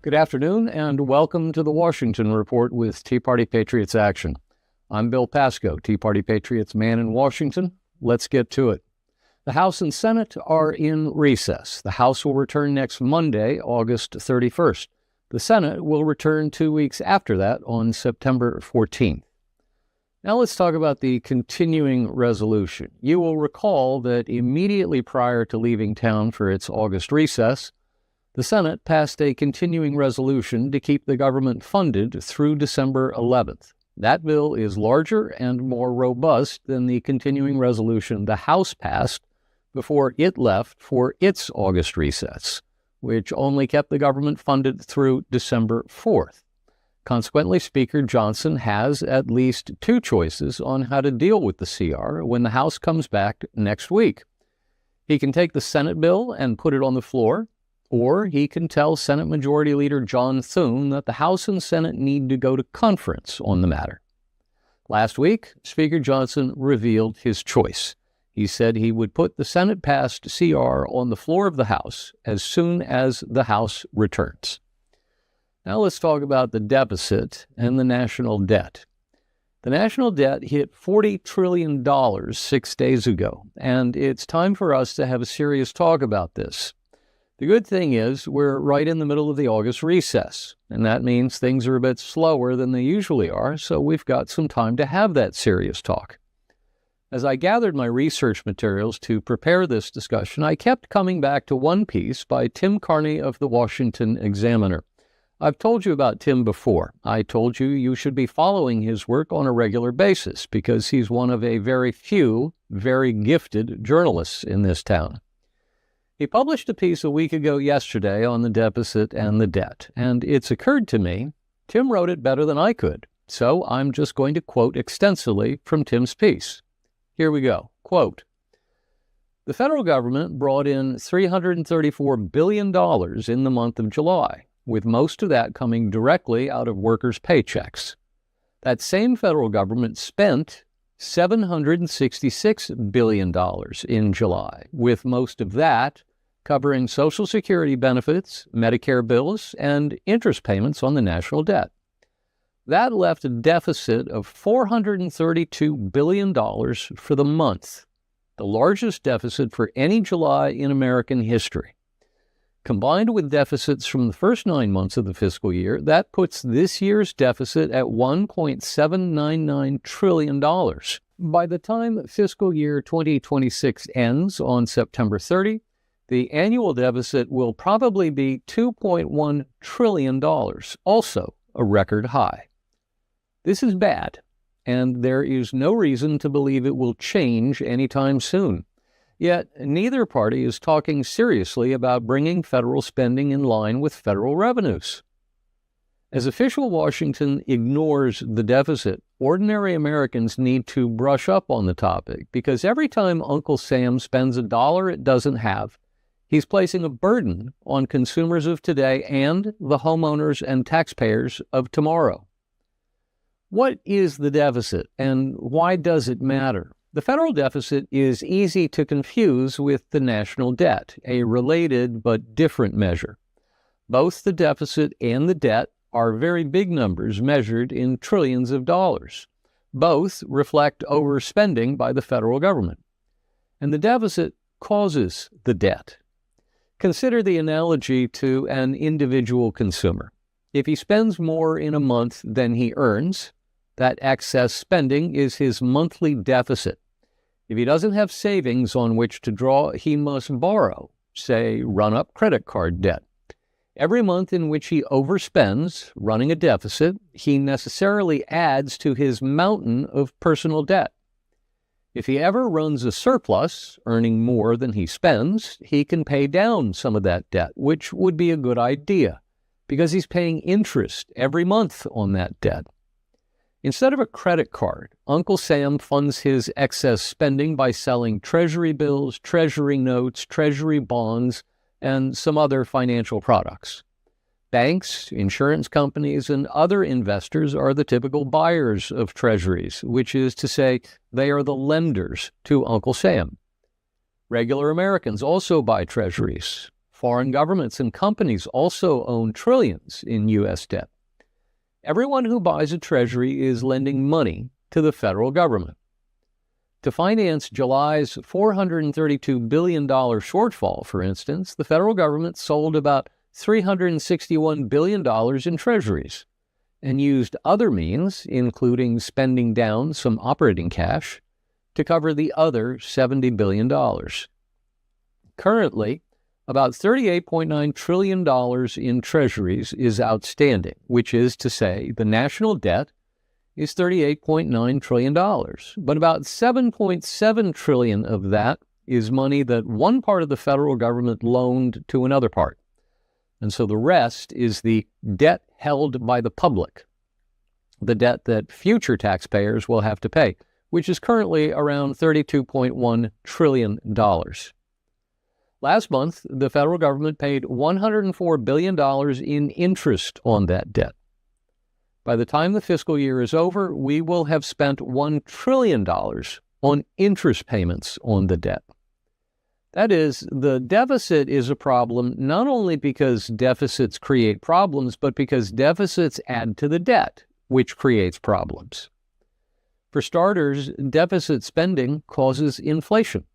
Good afternoon, and welcome to the Washington Report with Tea Party Patriots Action. I'm Bill Pasco, Tea Party Patriots man in Washington. Let's get to it. The House and Senate are in recess. The House will return next Monday, August 31st. The Senate will return 2 weeks after that on September 14th. Now let's talk about the continuing resolution. You will recall that immediately prior to leaving town for its August recess, the Senate passed a continuing resolution to keep the government funded through December 11th. That bill is larger and more robust than the continuing resolution the House passed before it left for its August recess, which only kept the government funded through December 4th. Consequently, Speaker Johnson has at least two choices on how to deal with the CR when the House comes back next week. He can take the Senate bill and put it on the floor, or he can tell Senate Majority Leader John Thune that the House and Senate need to go to conference on the matter. Last week, Speaker Johnson revealed his choice. He said he would put the Senate-passed CR on the floor of the House as soon as the House returns. Now let's talk about the deficit and the national debt. The national debt hit $40 trillion 6 days ago, and it's time for us to have a serious talk about this. The good thing is we're right in the middle of the August recess, and that means things are a bit slower than they usually are, so we've got some time to have that serious talk. As I gathered my research materials to prepare this discussion, I kept coming back to one piece by Tim Carney of the Washington Examiner. I've told you about Tim before. I told you you should be following his work on a regular basis because he's one of a very few, very gifted journalists in this town. He published a piece a week ago yesterday on the deficit and the debt, and it's occurred to me, Tim wrote it better than I could, so I'm just going to quote extensively from Tim's piece. Here we go. Quote, "The federal government brought in $334 billion in the month of July, with most of that coming directly out of workers' paychecks. That same federal government spent $766 billion in July, with most of that covering Social Security benefits, Medicare bills, and interest payments on the national debt. That left a deficit of $432 billion for the month, the largest deficit for any July in American history. Combined with deficits from the first 9 months of the fiscal year, that puts this year's deficit at $1.799 trillion. By the time fiscal year 2026 ends on September 30, the annual deficit will probably be $2.1 trillion, also a record high. This is bad, and there is no reason to believe it will change anytime soon. Yet, neither party is talking seriously about bringing federal spending in line with federal revenues. As official Washington ignores the deficit, ordinary Americans need to brush up on the topic because every time Uncle Sam spends a dollar it doesn't have, he's placing a burden on consumers of today and the homeowners and taxpayers of tomorrow. What is the deficit and why does it matter? The federal deficit is easy to confuse with the national debt, a related but different measure. Both the deficit and the debt are very big numbers measured in trillions of dollars. Both reflect overspending by the federal government. And the deficit causes the debt. Consider the analogy to an individual consumer. If he spends more in a month than he earns, that excess spending is his monthly deficit. If he doesn't have savings on which to draw, he must borrow, say, run up credit card debt. Every month in which he overspends, running a deficit, he necessarily adds to his mountain of personal debt. If he ever runs a surplus, earning more than he spends, he can pay down some of that debt, which would be a good idea, because he's paying interest every month on that debt. Instead of a credit card, Uncle Sam funds his excess spending by selling Treasury bills, Treasury notes, Treasury bonds, and some other financial products. Banks, insurance companies, and other investors are the typical buyers of treasuries, which is to say, they are the lenders to Uncle Sam. Regular Americans also buy treasuries. Foreign governments and companies also own trillions in U.S. debt. Everyone who buys a treasury is lending money to the federal government. To finance July's $432 billion shortfall, for instance, the federal government sold about $361 billion in treasuries and used other means, including spending down some operating cash, to cover the other $70 billion. Currently, about $38.9 trillion in treasuries is outstanding, which is to say the national debt is $38.9 trillion, but about $7.7 trillion of that is money that one part of the federal government loaned to another part. And so the rest is the debt held by the public, the debt that future taxpayers will have to pay, which is currently around $32.1 trillion. Last month, the federal government paid $104 billion in interest on that debt. By the time the fiscal year is over, we will have spent $1 trillion on interest payments on the debt. That is, the deficit is a problem not only because deficits create problems, but because deficits add to the debt, which creates problems. For starters, deficit spending causes inflation.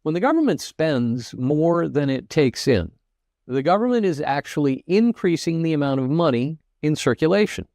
When the government spends more than it takes in, the government is actually increasing the amount of money in circulation.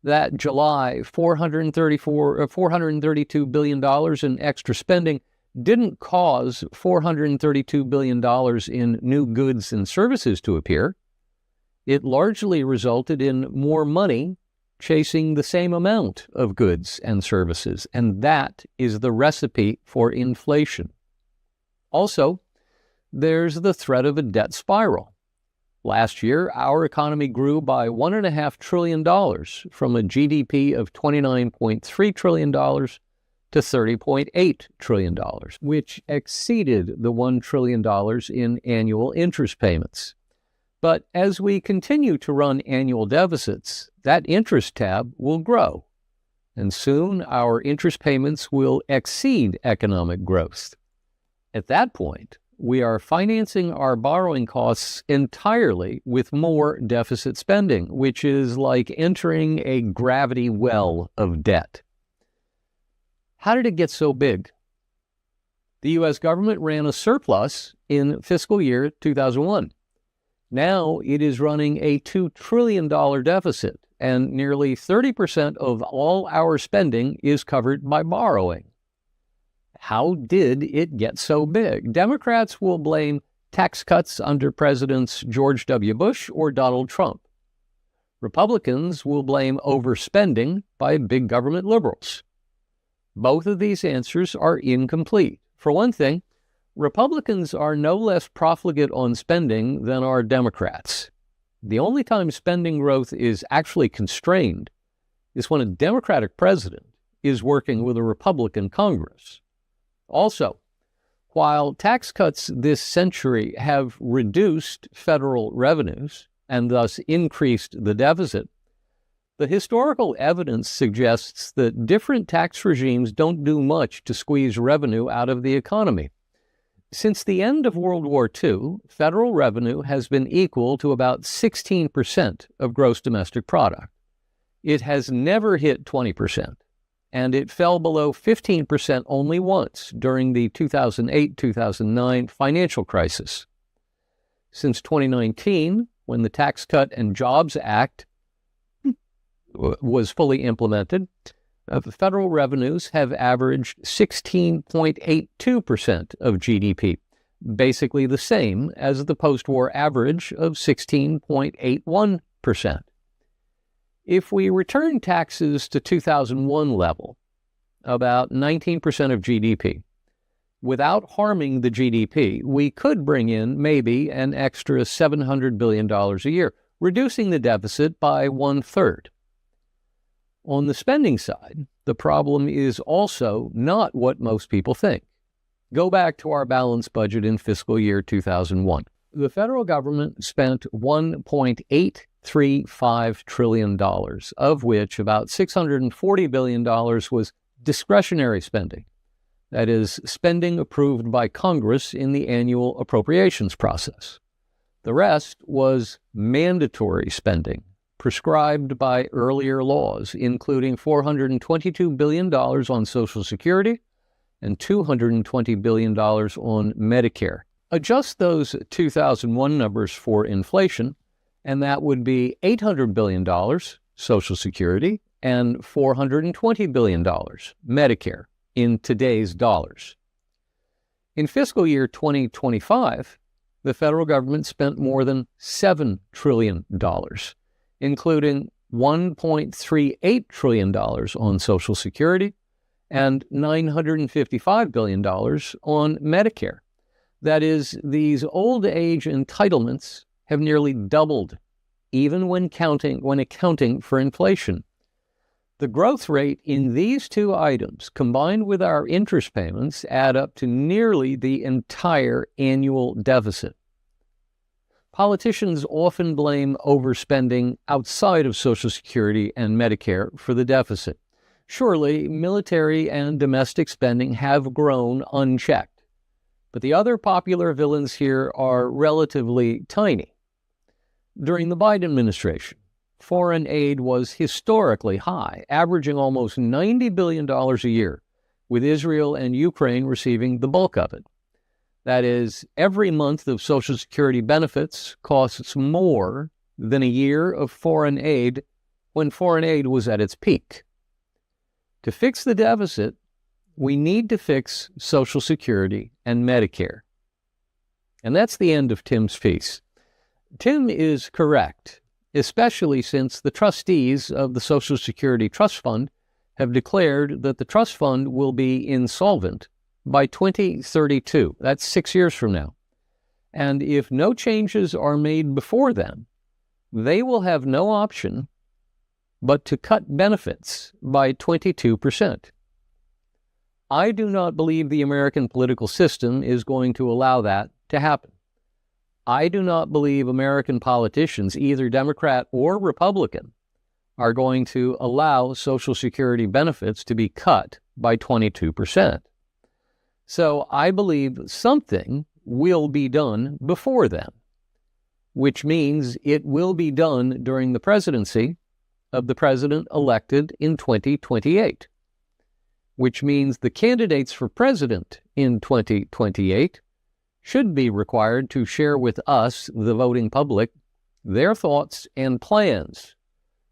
That July $432 billion in extra spending didn't cause $432 billion in new goods and services to appear. It largely resulted in more money chasing the same amount of goods and services, and that is the recipe for inflation. Also, there's the threat of a debt spiral. Last year, our economy grew by $1.5 trillion from a GDP of $29.3 trillion to $30.8 trillion, which exceeded the $1 trillion in annual interest payments. But as we continue to run annual deficits, that interest tab will grow, and soon our interest payments will exceed economic growth. At that point, we are financing our borrowing costs entirely with more deficit spending, which is like entering a gravity well of debt. How did it get so big? The U.S. government ran a surplus in fiscal year 2001. Now it is running a $2 trillion deficit, and nearly 30% of all our spending is covered by borrowing. How did it get so big? Democrats will blame tax cuts under Presidents George W. Bush or Donald Trump. Republicans will blame overspending by big government liberals. Both of these answers are incomplete. For one thing, Republicans are no less profligate on spending than are Democrats. The only time spending growth is actually constrained is when a Democratic president is working with a Republican Congress. Also, while tax cuts this century have reduced federal revenues and thus increased the deficit, the historical evidence suggests that different tax regimes don't do much to squeeze revenue out of the economy. Since the end of World War II, federal revenue has been equal to about 16% of gross domestic product. It has never hit 20%. And it fell below 15% only once during the 2008-2009 financial crisis. Since 2019, when the Tax Cut and Jobs Act was fully implemented, federal revenues have averaged 16.82% of GDP, basically the same as the post-war average of 16.81%. If we return taxes to 2001 level, about 19% of GDP, without harming the GDP, we could bring in maybe an extra $700 billion a year, reducing the deficit by 1/3. On the spending side, the problem is also not what most people think. Go back to our balanced budget in fiscal year 2001. The federal government spent $1.835 trillion, of which about $640 billion was discretionary spending, That is, spending approved by Congress in the annual appropriations process. The rest was mandatory spending, prescribed by earlier laws, including $422 billion on Social Security and $220 billion on Medicare. Adjust those 2001 numbers for inflation, and that would be $800 billion Social Security and $420 billion Medicare in today's dollars. In fiscal year 2025, the federal government spent more than $7 trillion, including $1.38 trillion on Social Security and $955 billion on Medicare. That is, these old age entitlements have nearly doubled, even when accounting for inflation. The growth rate in these two items, combined with our interest payments, add up to nearly the entire annual deficit. Politicians often blame overspending outside of Social Security and Medicare for the deficit. Surely, military and domestic spending have grown unchecked, but the other popular villains here are relatively tiny. During the Biden administration, foreign aid was historically high, averaging almost $90 billion a year, with Israel and Ukraine receiving the bulk of it. That is, every month of Social Security benefits costs more than a year of foreign aid when foreign aid was at its peak. To fix the deficit, we need to fix Social Security and Medicare. And that's the end of Tim's piece. Tim is correct, especially since the trustees of the Social Security Trust Fund have declared that the trust fund will be insolvent by 2032. That's 6 years from now. And if no changes are made before then, they will have no option but to cut benefits by 22%. I do not believe the American political system is going to allow that to happen. I do not believe American politicians, either Democrat or Republican, are going to allow Social Security benefits to be cut by 22%. So I believe something will be done before then, which means it will be done during the presidency of the president elected in 2028, which means the candidates for president in 2028 should be required to share with us, the voting public, their thoughts and plans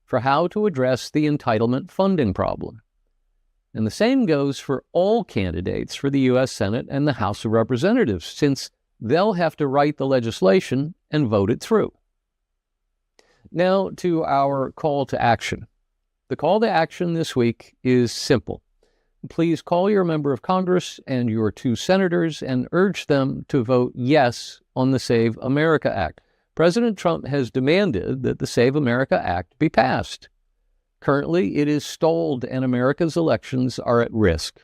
for how to address the entitlement funding problem. And the same goes for all candidates for the U.S. Senate and the House of Representatives, since they'll have to write the legislation and vote it through. Now to our call to action. The call to action this week is simple. Please call your member of Congress and your 2 senators and urge them to vote yes on the Save America Act. President Trump has demanded that the Save America Act be passed. Currently, it is stalled and America's elections are at risk.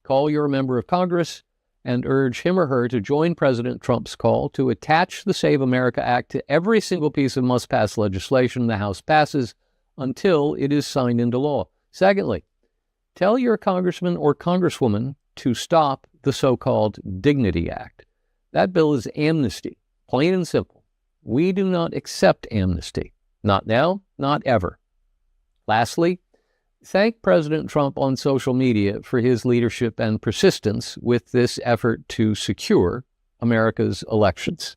Call your member of Congress and urge him or her to join President Trump's call to attach the Save America Act to every single piece of must-pass legislation the House passes until it is signed into law. Secondly, tell your congressman or congresswoman to stop the so-called Dignity Act. That bill is amnesty, plain and simple. We do not accept amnesty. Not now, not ever. Lastly, thank President Trump on social media for his leadership and persistence with this effort to secure America's elections.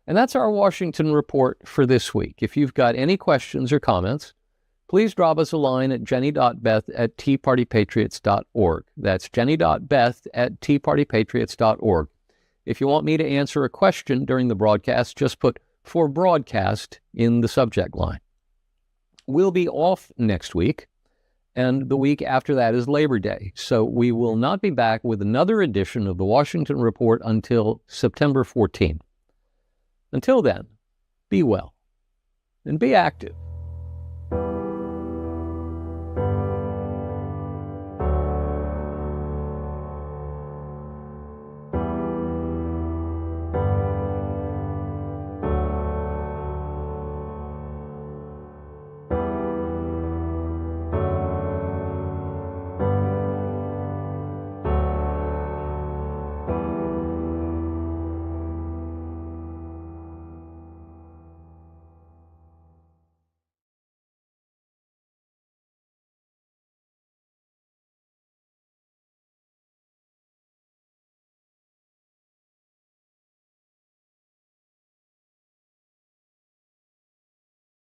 And that's our Washington Report for this week. If you've got any questions or comments, please drop us a line at jenny.beth@teapartypatriots.org. That's jenny.beth@teapartypatriots.org. If you want me to answer a question during the broadcast, just put "for broadcast" in the subject line. We'll be off next week, and the week after that is Labor Day, so we will not be back with another edition of the Washington Report until September 14th. Until then, be well and be active.